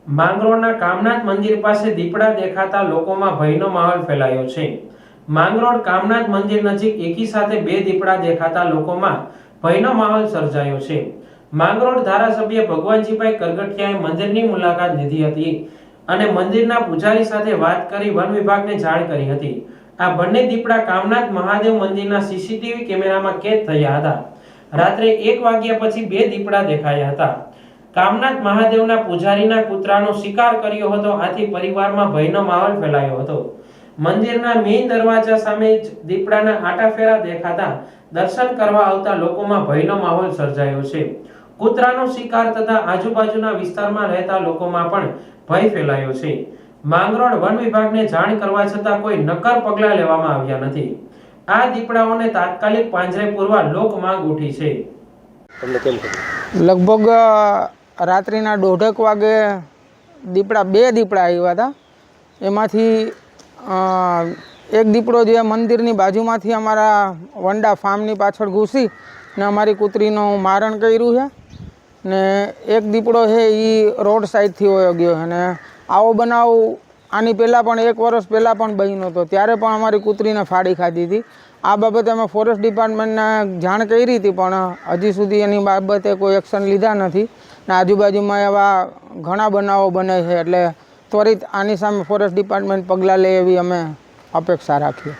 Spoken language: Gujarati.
માંગરોળના કામનાથ મંદિર પાસે દીપડા દેખાતા લોકોમાં ભયનો માહોલ ફેલાયો છે। માંગરોળ કામનાથ મંદિર નજીક એકી સાથે બે દીપડા દેખાતા લોકોમાં ભયનો માહોલ સર્જાયો છે। માંગરોળ ધારાસભ્ય ભગવાનજીભાઈ કરગઠિયાએ મંદિરની મુલાકાત લીધી હતી અને મંદિરના પૂજારી સાથે વાત કરી વન વિભાગને જાણ કરી હતી। આ બંને દીપડા કામનાથ મહાદેવ મંદિરના સીસીટીવી કેમેરામાં કેદ થયા હતા। રાત્રે 1 વાગ્યા પછી બે દીપડા દેખાયા હતા। કામનાથ મહાદેવના પૂજારીના કૂતરાનો શિકાર કર્યો હતો, આથી પરિવારમાં ભયનો માહોલ ફેલાયો હતો। મંદિરના મેઇન દરવાજા સામે જ દીપડાના આટાફેરા દેખાતા દર્શન કરવા આવતા લોકોમાં ભયનો માહોલ સર્જાયો છે। કૂતરાનો શિકાર થતા આજુબાજુના વિસ્તારમાં રહેતા લોકોમાં પણ ભય ફેલાયો છે। માંગરોળ વન વિભાગને જાણ કરવા છતાં કોઈ નક્કર પગલાં લેવામાં આવ્યા નથી। આ દીપડાઓને તાત્કાલિક પાંજરે પૂરવા લોક માંગ ઉઠી છે। લગભગ રાત્રિના 1:30 વાગે બે દીપડા આવ્યા હતા। એમાંથી એક દીપડો જે મંદિરની બાજુમાંથી અમારા વંડા ફાર્મની પાછળ ઘૂસી ને અમારી કૂતરીનું મારણ કર્યું છે ને એક દીપડો છે એ રોડ સાઈડથી વયો ગયો છે। અને આવો બનાવ આની પહેલાં પણ 1 વર્ષ પહેલાં પણ બન્યો હતો, ત્યારે પણ અમારી કૂતરીને ફાડી ખાધી હતી। આ બાબતે અમે ફોરેસ્ટ ડિપાર્ટમેન્ટને જાણ કરી હતી, પણ હજી સુધી એની બાબતે કોઈ એક્શન લીધા નથી ને આજુબાજુમાં એવા ઘણા બનાવો બને છે, એટલે ત્વરિત આની સામે ફોરેસ્ટ ડિપાર્ટમેન્ટ પગલાં લે એવી અમે અપેક્ષા રાખીએ।